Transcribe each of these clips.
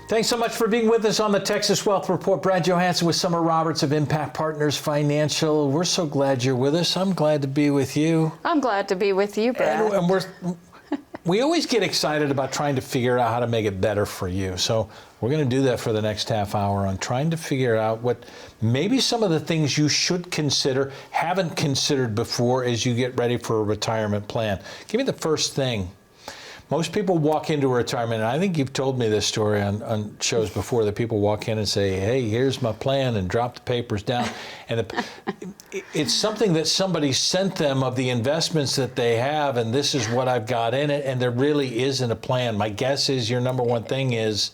Thanks so much for being with us on the Texas Wealth Report. Brad Johansson with Summer Roberts of Impact Partners Financial. We're so glad you're with us. I'm glad to be with you. I'm glad to be with you, Brad. And we always get excited about trying to figure out how to make it better for you. So we're going to do that for the next half hour on trying to figure out what maybe some of the things you should consider, haven't considered before as you get ready for a retirement plan. Give me the first thing. Most people walk into retirement, and I think you've told me this story on shows before, that people walk in and say, hey, here's my plan, and drop the papers down. And it's something that somebody sent them of the investments that they have, and this is what I've got in it, and there really isn't a plan. My guess is your number one thing is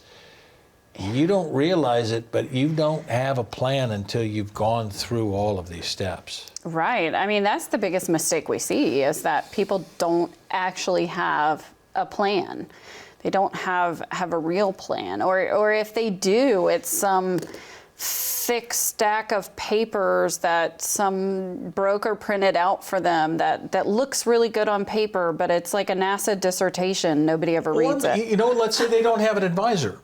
you don't realize it, but you don't have a plan until you've gone through all of these steps. Right. I mean, that's the biggest mistake we see, is that people don't actually have a plan. They don't have a real plan, or if they do, it's some thick stack of papers that some broker printed out for them that looks really good on paper, but it's like a NASA dissertation. Nobody ever reads it. You know, let's say they don't have an advisor.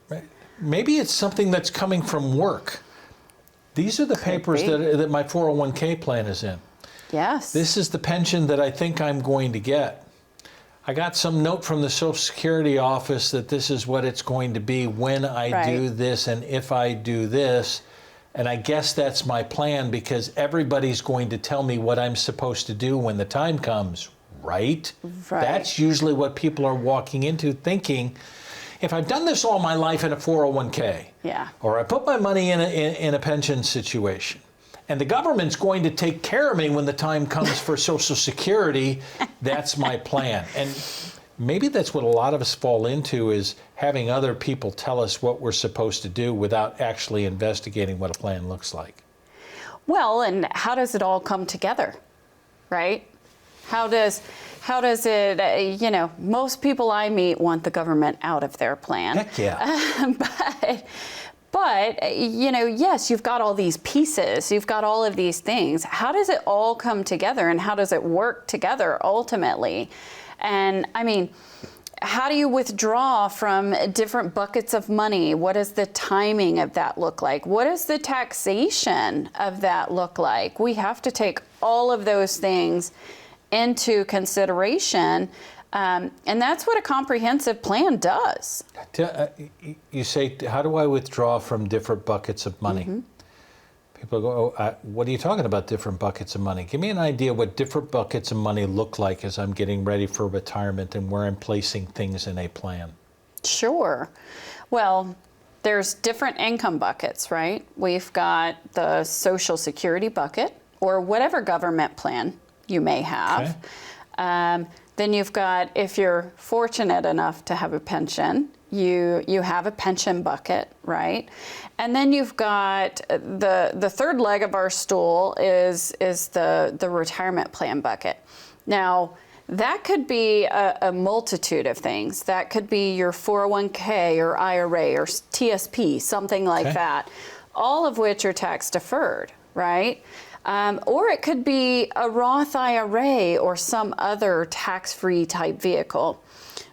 Maybe it's something that's coming from work. These are the papers that my 401k plan is in. Yes. This is the pension that I think I'm going to get. I got some note from the Social Security office that this is what it's going to be when I do this and if I do this. And I guess that's my plan, because everybody's going to tell me what I'm supposed to do when the time comes, right? That's usually what people are walking into thinking. If I've done this all my life in a 401k, or I put my money in a pension situation, and the government's going to take care of me when the time comes for Social Security, that's my plan. And maybe that's what a lot of us fall into, is having other people tell us what we're supposed to do without actually investigating what a plan looks like. Well, and how does it all come together, right? How does it, you know, most people I meet want the government out of their plan. Heck yeah. But, you know, yes, you've got all these pieces, you've got all of these things. How does it all come together, and how does it work together ultimately? And I mean, how do you withdraw from different buckets of money? What does the timing of that look like? What does the taxation of that look like? We have to take all of those things into consideration. And that's what a comprehensive plan does. You say, how do I withdraw from different buckets of money? Mm-hmm. People go, oh, what are you talking about, different buckets of money? Give me an idea what different buckets of money look like as I'm getting ready for retirement and where I'm placing things in a plan. Sure. Well, there's different income buckets, right? We've got the Social Security bucket, or whatever government plan you may have. Okay. Then you've got, if you're fortunate enough to have a pension, you have a pension bucket, right? And then you've got the third leg of our stool is the retirement plan bucket. Now, that could be a multitude of things. That could be your 401k or IRA or TSP, something like that, all of which are tax deferred, right? Or it could be a Roth IRA or some other tax-free type vehicle.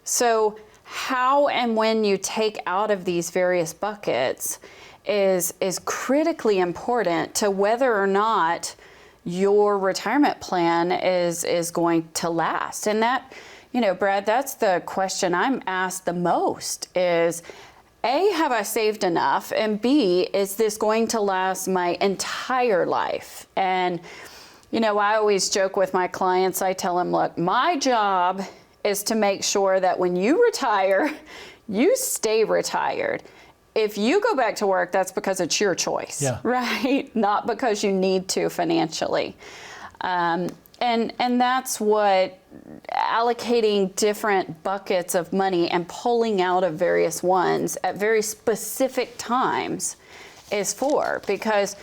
So how and when you take out of these various buckets is critically important to whether or not your retirement plan is going to last. And that, you know, Brad, that's the question I'm asked the most is, A, have I saved enough? And B, is this going to last my entire life? And, you know, I always joke with my clients, I tell them, look, my job is to make sure that when you retire, you stay retired. If you go back to work, that's because it's your choice, right? Not because you need to financially. And that's what allocating different buckets of money and pulling out of various ones at very specific times is for, because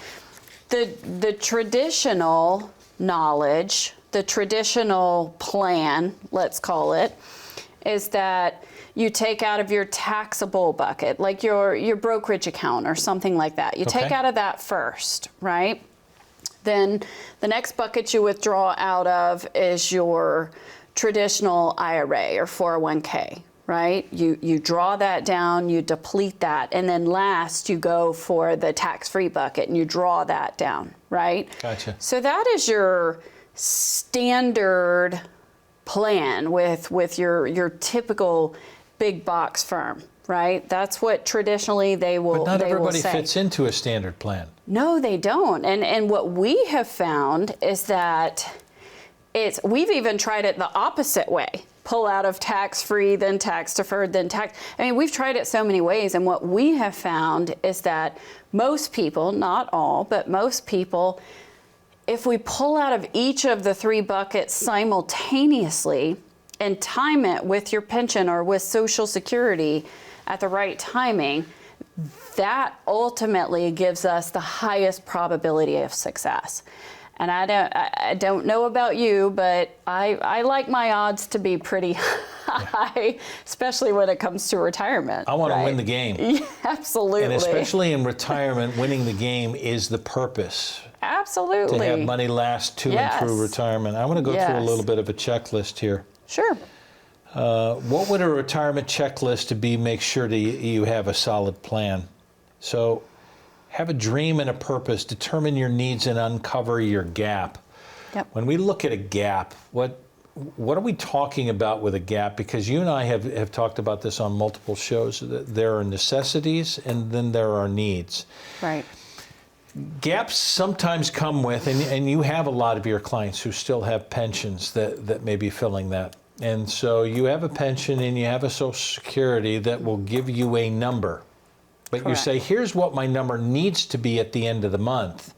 the traditional knowledge, the traditional plan, let's call it, is that you take out of your taxable bucket, like your brokerage account or something like that. You take out of that first, right? Then the next bucket you withdraw out of is your traditional IRA or 401k, right? You draw that down, you deplete that, and then last you go for the tax-free bucket and you draw that down, right? Gotcha. So that is your standard plan with your typical big box firm, right? That's what traditionally they will But not everybody say. fits into a standard plan. No, they don't. And what we have found is that we've even tried it the opposite way. Pull out of tax-free, then tax-deferred, then tax. I mean, we've tried it so many ways, and what we have found is that most people, not all, but most people, if we pull out of each of the three buckets simultaneously and time it with your pension or with Social Security at the right timing, that ultimately gives us the highest probability of success. And I don't know about you, but I like my odds to be pretty high, especially when it comes to retirement. I want to win the game. Yeah, absolutely. And especially in retirement, winning the game is the purpose. Absolutely. To have money last to and through retirement. I want to go through a little bit of a checklist here. Sure. What would a retirement checklist to be make sure that you have a solid plan? So have a dream and a purpose, determine your needs and uncover your gap. Yep. When we look at a gap, what are we talking about with a gap? Because you and I have talked about this on multiple shows. There are necessities and then there are needs. Right. Gaps sometimes come with, and you have a lot of your clients who still have pensions that may be filling that. And so you have a pension and you have a Social Security that will give you a number. But you say, here's what my number needs to be at the end of the month.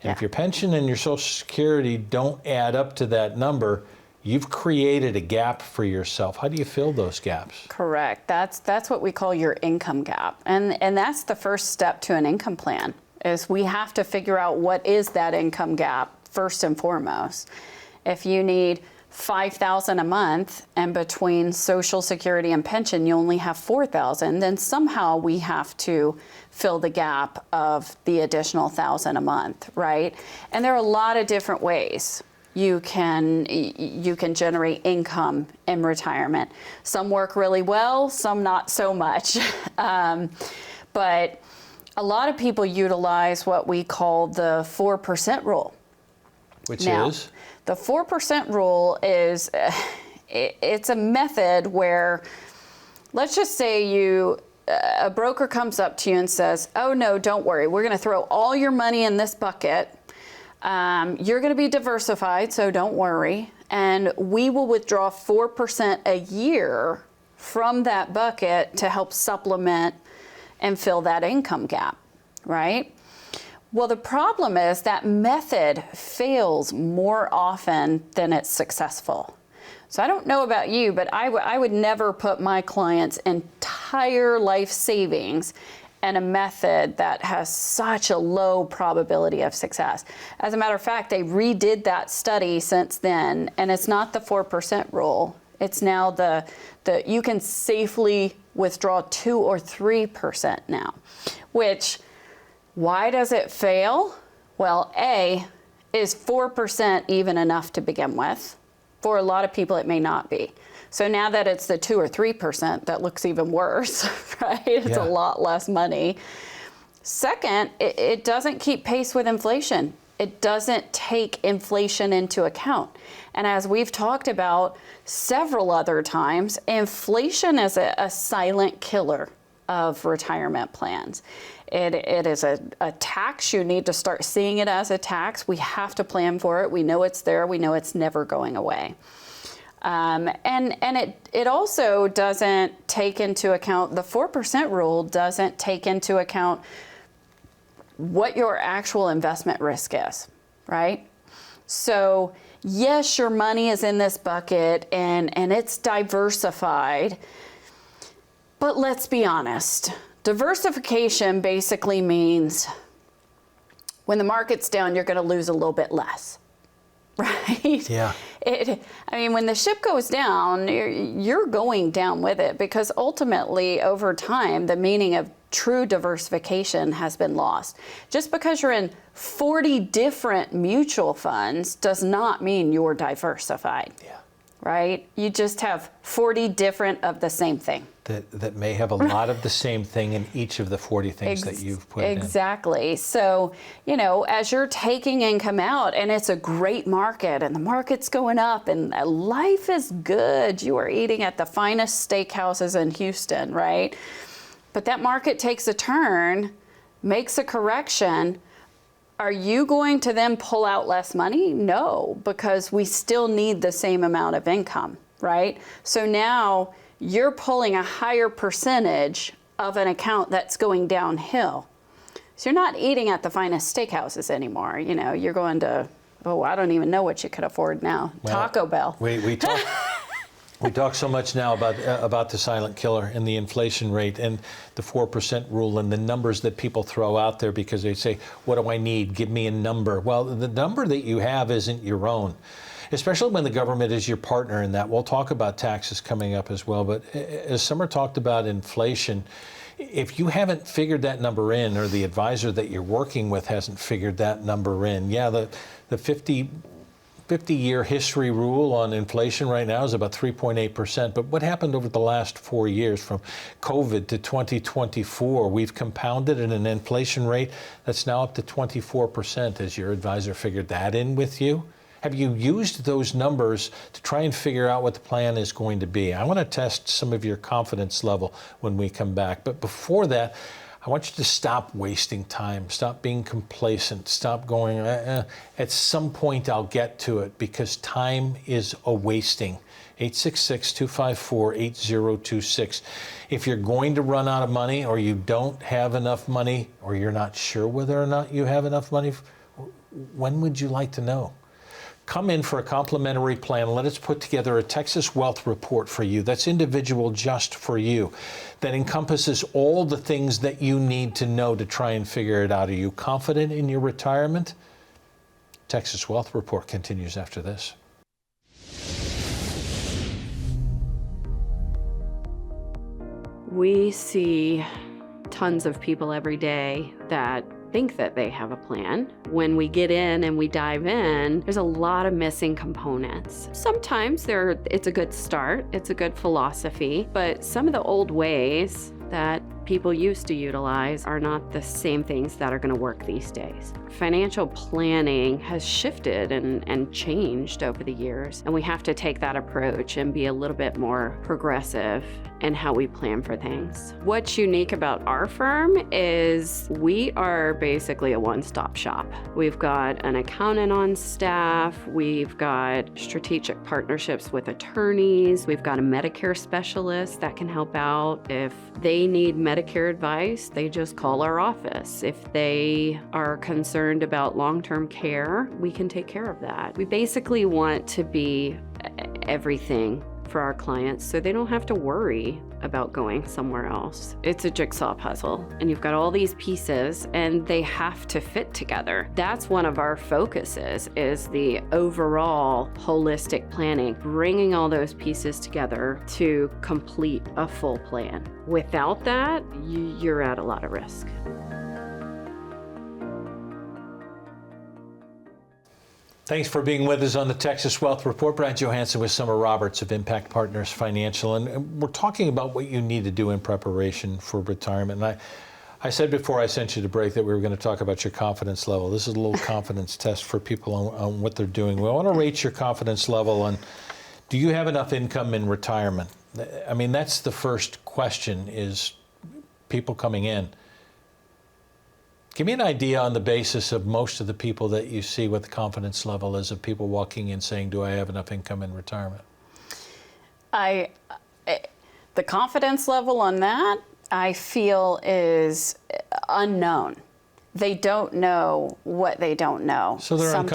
And if your pension and your Social Security don't add up to that number, you've created a gap for yourself. How do you fill those gaps? Correct. That's what we call your income gap. And that's the first step to an income plan, is we have to figure out what is that income gap first and foremost. If you need $5,000 a month and between Social Security and pension you only have $4,000, then somehow we have to fill the gap of the additional $1,000 a month, right? And there are a lot of different ways you can generate income in retirement. Some work really well, some not so much. But a lot of people utilize what we call the 4% rule. Which is? The 4% rule is, it's a method where, let's just say a broker comes up to you and says, oh no, don't worry, we're gonna throw all your money in this bucket. You're gonna be diversified, so don't worry. And we will withdraw 4% a year from that bucket to help supplement and fill that income gap, right? Well, the problem is that method fails more often than it's successful. So I don't know about you, but I would never put my clients' entire life savings in a method that has such a low probability of success. As a matter of fact, they redid that study since then, and it's not the 4% rule. It's now the you can safely withdraw 2 or 3% now, which, why does it fail? Well, A, is 4% even enough to begin with? For a lot of people, it may not be. So now that it's the 2 or 3%, that looks even worse, right? It's a lot less money. Second, it doesn't keep pace with inflation. It doesn't take inflation into account. And as we've talked about several other times, inflation is a silent killer of retirement plans. It is a tax. You need to start seeing it as a tax. We have to plan for it. We know it's there. We know it's never going away. And it also doesn't take into account, the 4% rule doesn't take into account what your actual investment risk is, right? So yes, your money is in this bucket and it's diversified, but let's be honest. Diversification basically means when the market's down, you're going to lose a little bit less, right? Yeah. I mean, when the ship goes down, you're going down with it, because ultimately, over time, the meaning of true diversification has been lost. Just because you're in 40 different mutual funds does not mean you're diversified. Yeah. right? You just have 40 different of the same thing. That may have a lot of the same thing in each of the 40 things that you've put in. Exactly. So, as you're taking income out and it's a great market and the market's going up and life is good, you are eating at the finest steakhouses in Houston, right? But that market takes a turn, makes a correction. Are you going to then pull out less money? No, because we still need the same amount of income, right? So now you're pulling a higher percentage of an account that's going downhill. So you're not eating at the finest steakhouses anymore. You're going to, I don't even know what you could afford now. Well, Taco Bell. We talk so much now about the silent killer and the inflation rate and the 4% rule and the numbers that people throw out there because they say, what do I need? Give me a number. Well, the number that you have isn't your own, especially when the government is your partner in that. We'll talk about taxes coming up as well. But as Summer talked about inflation, if you haven't figured that number in, or the advisor that you're working with hasn't figured that number in, the 50-year history rule on inflation right now is about 3.8%. But what happened over the last 4 years from COVID to 2024? We've compounded at an inflation rate that's now up to 24%. Has your advisor figured that in with you? Have you used those numbers to try and figure out what the plan is going to be? I want to test some of your confidence level when we come back. But before that, I want you to stop wasting time, stop being complacent, stop going, at some point I'll get to it, because time is a wasting. 866-254-8026. If you're going to run out of money, or you don't have enough money, or you're not sure whether or not you have enough money, when would you like to know? Come in for a complimentary plan. Let us put together a Texas Wealth Report for you that's individual just for you, that encompasses all the things that you need to know to try and figure it out. Are you confident in your retirement? Texas Wealth Report continues after this. We see tons of people every day that think that they have a plan. When we get in and we dive in, there's a lot of missing components. Sometimes it's a good start, it's a good philosophy, but some of the old ways that people used to utilize are not the same things that are going to work these days. Financial planning has shifted and changed over the years, and we have to take that approach and be a little bit more progressive in how we plan for things. What's unique about our firm is we are basically a one-stop shop. We've got an accountant on staff, we've got strategic partnerships with attorneys, we've got a Medicare specialist that can help out. If they need Medicare advice, they just call our office. If they are concerned about long-term care, we can take care of that. We basically want to be everything for our clients so they don't have to worry about going somewhere else. It's a jigsaw puzzle, and you've got all these pieces and they have to fit together. That's one of our focuses, is the overall holistic planning, bringing all those pieces together to complete a full plan. Without that, you're at a lot of risk. Thanks for being with us on the Texas Wealth Report. Brad Johansson with Summer Roberts of Impact Partners Financial. And we're talking about what you need to do in preparation for retirement. And I said before I sent you to break that we were going to talk about your confidence level. This is a little confidence test for people on what they're doing. We want to rate your confidence level on, do you have enough income in retirement? I mean, that's the first question, is people coming in. Give me an idea on the basis of most of the people that you see what the confidence level is of people walking in saying, do I have enough income in retirement? The confidence level on that, I feel, is unknown. They don't know what they don't know. So they're not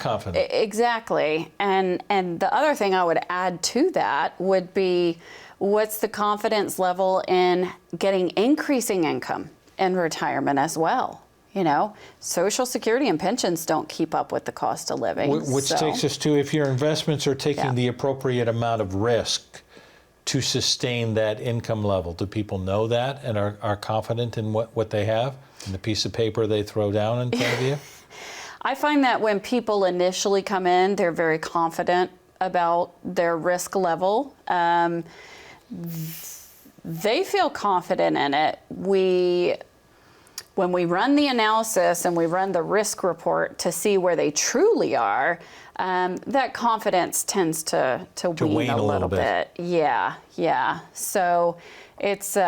confident. Exactly. And the other thing I would add to that would be, what's the confidence level in getting increasing income in retirement as well? Social Security and pensions don't keep up with the cost of living. Which takes us to, if your investments are taking the appropriate amount of risk to sustain that income level. Do people know that and are confident in what they have and the piece of paper they throw down in front of you? I find that when people initially come in, they're very confident about their risk level. They feel confident in it. When we run the analysis and we run the risk report to see where they truly are, that confidence tends to wane a little bit. Yeah. So it's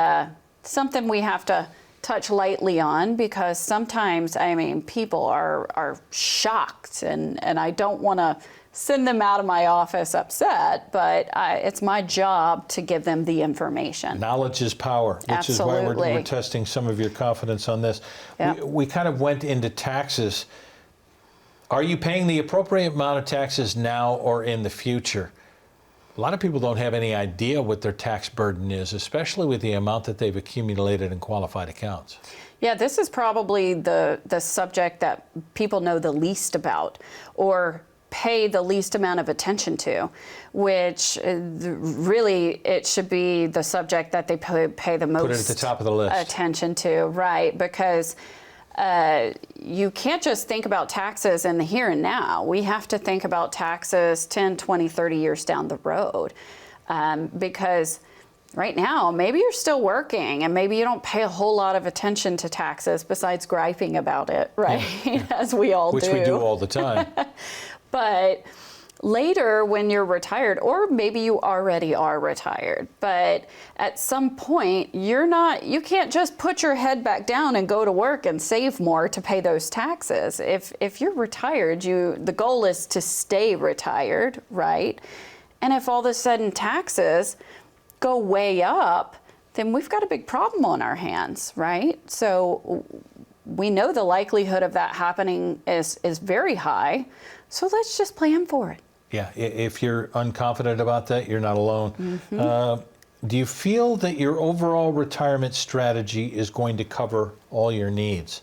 something we have to touch lightly on, because sometimes, I mean, people are shocked, and I don't want to send them out of my office upset, but it's my job to give them the information. Knowledge is power, which Absolutely. is why we're testing some of your confidence on this. Yep. We kind of went into taxes. Are you paying the appropriate amount of taxes now or in the future? A lot of people don't have any idea what their tax burden is, especially with the amount that they've accumulated in qualified accounts. Yeah, this is probably the subject that people know the least about, or pay the least amount of attention to, which really it should be the subject that they pay the most Put it at the top of the list. attention to, right? Because you can't just think about taxes in the here and now. We have to think about taxes 10, 20, 30 years down the road, because right now, maybe you're still working and maybe you don't pay a whole lot of attention to taxes besides griping about it, right? Yeah. As we all do. Which we do all the time. But later, when you're retired, or maybe you already are retired, but at some point, you can't just put your head back down and go to work and save more to pay those taxes. If you're retired, the goal is to stay retired, right? And if all of a sudden taxes go way up, then we've got a big problem on our hands, right? So we know the likelihood of that happening is very high. So let's just plan for it. Yeah, if you're unconfident about that, you're not alone. Mm-hmm. Do you feel that your overall retirement strategy is going to cover all your needs?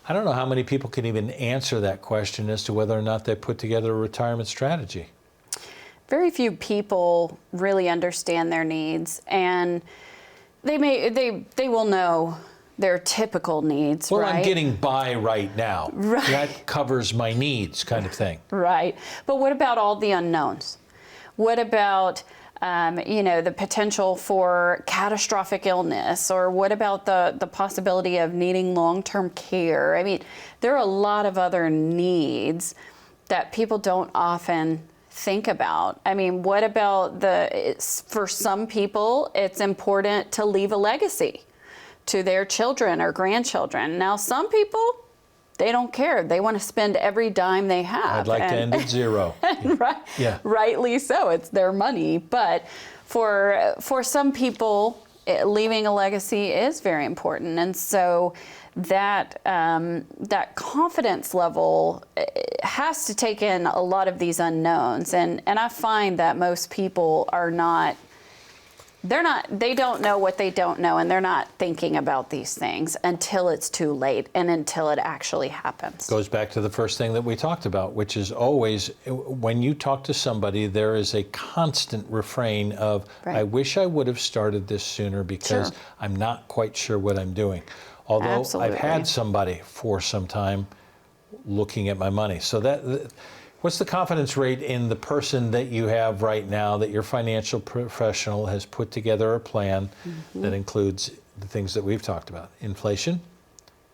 I don't know how many people can even answer that question as to whether or not they put together a retirement strategy. Very few people really understand their needs, and they will know their typical needs, well, right? I'm getting by right now. Right. That covers my needs, kind of thing. Right. But what about all the unknowns? What about the potential for catastrophic illness, or what about the possibility of needing long-term care? I mean, there are a lot of other needs that people don't often think about. I mean, what about for some people, it's important to leave a legacy to their children or grandchildren. Now, some people, they don't care. They want to spend every dime they have. I'd like to end at zero. Rightly so. It's their money. But for some people, leaving a legacy is very important. And so that confidence level has to take in a lot of these unknowns. And I find that most people they don't know what they don't know, and they're not thinking about these things until it's too late and until it actually happens. Goes back to the first thing that we talked about, which is always, when you talk to somebody, there is a constant refrain of, right. I wish I would have started this sooner because Sure. I'm not quite sure what I'm doing. Although Absolutely. I've had somebody for some time looking at my money. So what's the confidence rate in the person that you have right now, that your financial professional has put together a plan that includes the things that we've talked about? Inflation,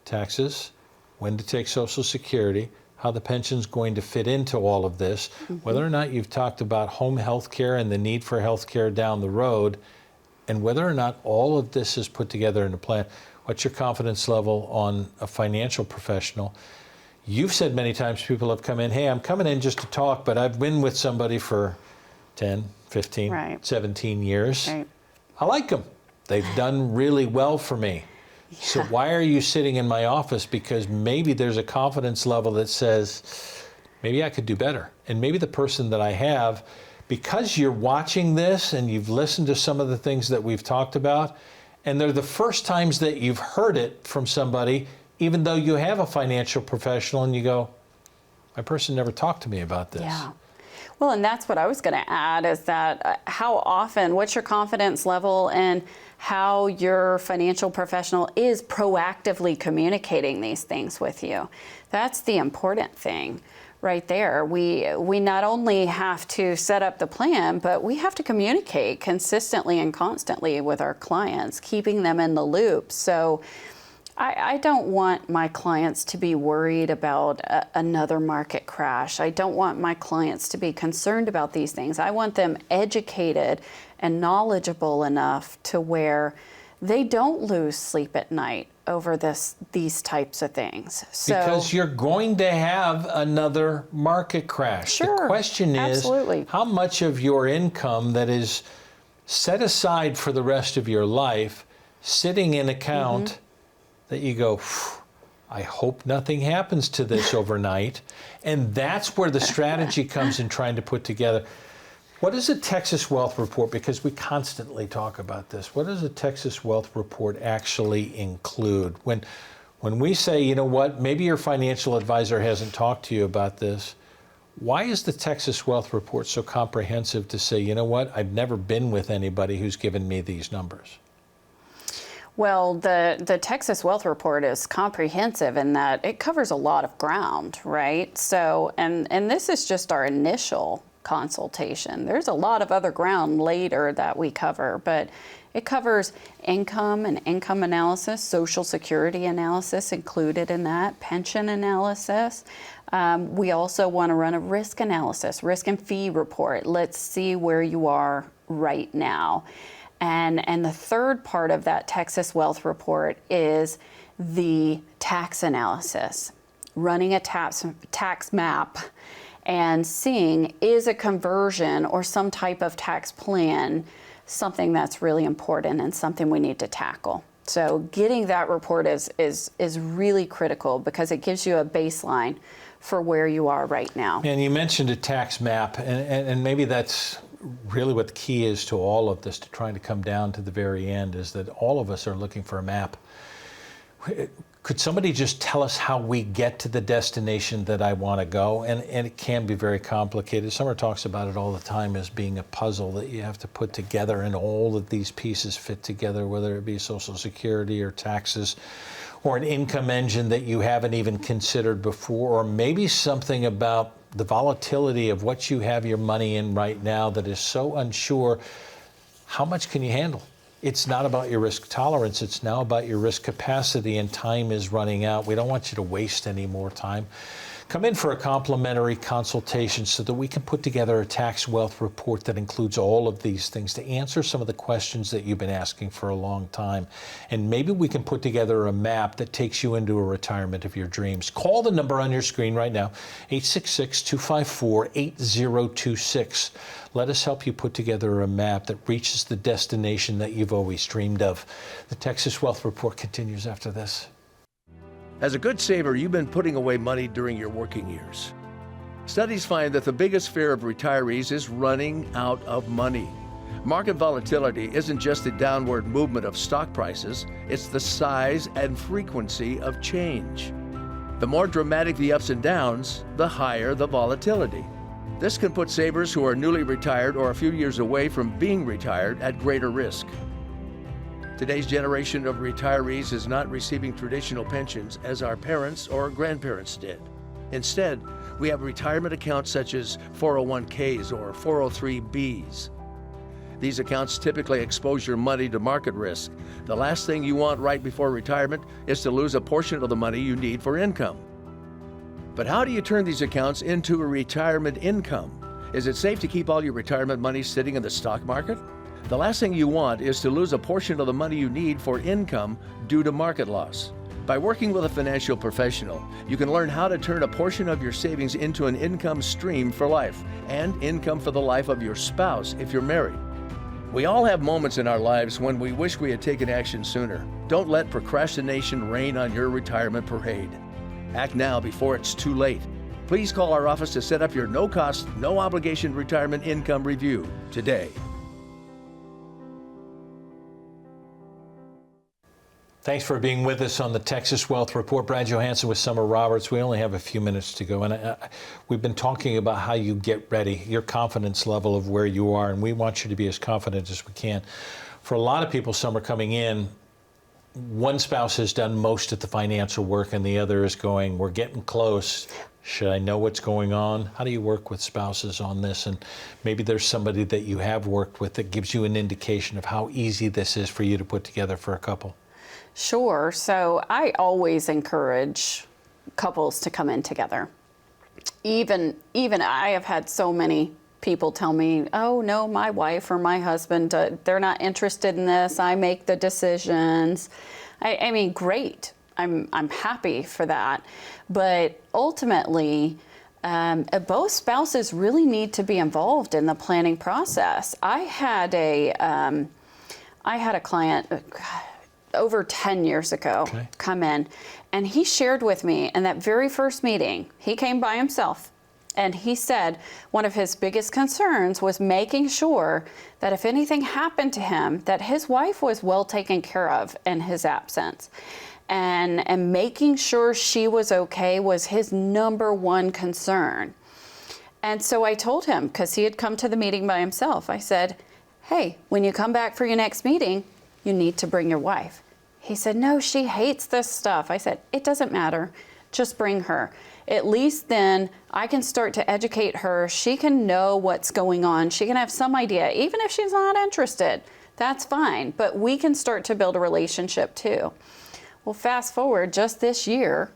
taxes, when to take Social Security, how the pension's going to fit into all of this, whether or not you've talked about home health care and the need for health care down the road, and whether or not all of this is put together in a plan. What's your confidence level on a financial professional? You've said many times people have come in, hey, I'm coming in just to talk, but I've been with somebody for 10, 15, right. 17 years. Right. I like them. They've done really well for me. Yeah. So why are you sitting in my office? Because maybe there's a confidence level that says, maybe I could do better. And maybe the person that I have, because you're watching this and you've listened to some of the things that we've talked about, and they're the first times that you've heard it from somebody, even though you have a financial professional, and you go, my person never talked to me about this. Yeah. Well, and that's what I was going to add, is that how often, what's your confidence level and how your financial professional is proactively communicating these things with you? That's the important thing, right there. We not only have to set up the plan, but we have to communicate consistently and constantly with our clients, keeping them in the loop. So I don't want my clients to be worried about another market crash. I don't want my clients to be concerned about these things. I want them educated and knowledgeable enough to where they don't lose sleep at night over these types of things. So, because you're going to have another market crash. Sure, the question is, absolutely. how much of your income that is set aside for the rest of your life, sitting in account, that you go, I hope nothing happens to this overnight. And that's where the strategy comes in trying to put together. What is a Texas Wealth Report? Because we constantly talk about this. What does a Texas Wealth Report actually include? When we say, you know what, maybe your financial advisor hasn't talked to you about this, why is the Texas Wealth Report so comprehensive to say, you know what, I've never been with anybody who's given me these numbers? Well, the Texas Wealth Report is comprehensive in that it covers a lot of ground, right? So, and this is just our initial consultation. There's a lot of other ground later that we cover, but it covers income and income analysis, Social Security analysis included in that, pension analysis. We also want to run a risk analysis, risk and fee report. Let's see where you are right now. And the third part of that Texas Wealth Report is the tax analysis, running a tax map and seeing, is a conversion or some type of tax plan something that's really important and something we need to tackle. So getting that report is really critical because it gives you a baseline for where you are right now. And you mentioned a tax map, and maybe that's really what the key is to all of this, to trying to come down to the very end, is that all of us are looking for a map. Could somebody just tell us how we get to the destination that I want to go? And it can be very complicated. Summer talks about it all the time as being a puzzle that you have to put together, and all of these pieces fit together, whether it be Social Security or taxes or an income engine that you haven't even considered before, or maybe something about the volatility of what you have your money in right now that is so unsure. How much can you handle? It's not about your risk tolerance. It's now about your risk capacity, and time is running out. We don't want you to waste any more time. Come in for a complimentary consultation so that we can put together a tax wealth report that includes all of these things to answer some of the questions that you've been asking for a long time. And maybe we can put together a map that takes you into a retirement of your dreams. Call the number on your screen right now, 866-254-8026. Let us help you put together a map that reaches the destination that you've always dreamed of. The Texas Wealth Report continues after this. As a good saver, you've been putting away money during your working years. Studies find that the biggest fear of retirees is running out of money. Market volatility isn't just the downward movement of stock prices, it's the size and frequency of change. The more dramatic the ups and downs, the higher the volatility. This can put savers who are newly retired or a few years away from being retired at greater risk. Today's generation of retirees is not receiving traditional pensions as our parents or grandparents did. Instead, we have retirement accounts such as 401ks or 403bs. These accounts typically expose your money to market risk. The last thing you want right before retirement is to lose a portion of the money you need for income. But how do you turn these accounts into a retirement income? Is it safe to keep all your retirement money sitting in the stock market? The last thing you want is to lose a portion of the money you need for income due to market loss. By working with a financial professional, you can learn how to turn a portion of your savings into an income stream for life and income for the life of your spouse if you're married. We all have moments in our lives when we wish we had taken action sooner. Don't let procrastination reign on your retirement parade. Act now before it's too late. Please call our office to set up your no-cost, no-obligation retirement income review today. Thanks for being with us on the Texas Wealth Report. Brad Johansson with Summer Roberts. We only have a few minutes to go, and we've been talking about how you get ready, your confidence level of where you are, and we want you to be as confident as we can. For a lot of people, Summer, coming in, one spouse has done most of the financial work and the other is going, we're getting close. Should I know what's going on? How do you work with spouses on this? And maybe there's somebody that you have worked with that gives you an indication of how easy this is for you to put together for a couple. Sure. So I always encourage couples to come in together. Even I have had so many people tell me, oh no, my wife or my husband, they're not interested in this. I make the decisions. I mean, great. I'm happy for that. But ultimately, both spouses really need to be involved in the planning process. I had a client over 10 years ago come in, and he shared with me in that very first meeting, he came by himself, and he said one of his biggest concerns was making sure that if anything happened to him, that his wife was well taken care of in his absence. And making sure she was okay was his number one concern. And so I told him, because he had come to the meeting by himself, I said, hey, when you come back for your next meeting, you need to bring your wife. He said, no, she hates this stuff. I said, it doesn't matter. Just bring her. At least then I can start to educate her. She can know what's going on. She can have some idea. Even if she's not interested, that's fine. But we can start to build a relationship too. Well, fast forward just this year,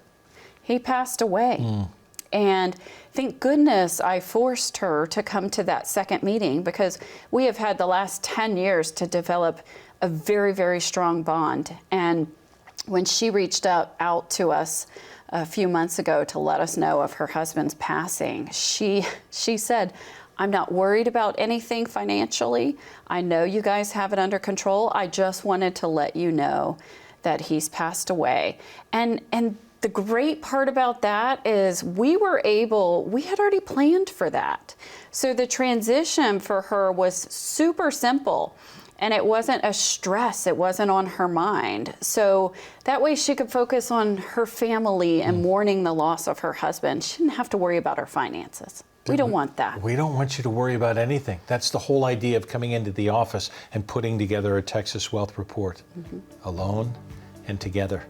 he passed away. And thank goodness I forced her to come to that second meeting, because we have had the last 10 years to develop a very, very strong bond. And when she reached out to us a few months ago to let us know of her husband's passing, she said, I'm not worried about anything financially. I know you guys have it under control. I just wanted to let you know that he's passed away. And the great part about that is we had already planned for that. So the transition for her was super simple, and it wasn't a stress. It wasn't on her mind. So that way she could focus on her family and mourning the loss of her husband. She didn't have to worry about her finances. We don't want that. We don't want you to worry about anything. That's the whole idea of coming into the office and putting together a Texas Wealth Report, alone and together,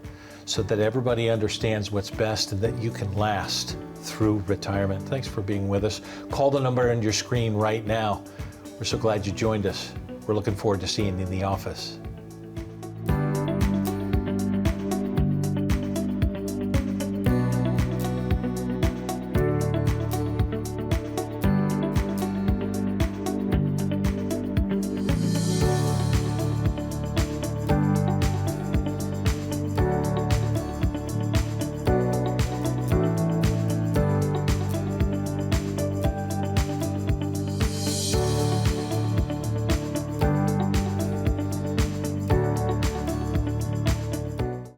so that everybody understands what's best and that you can last through retirement. Thanks for being with us. Call the number on your screen right now. We're so glad you joined us. We're looking forward to seeing you in the office.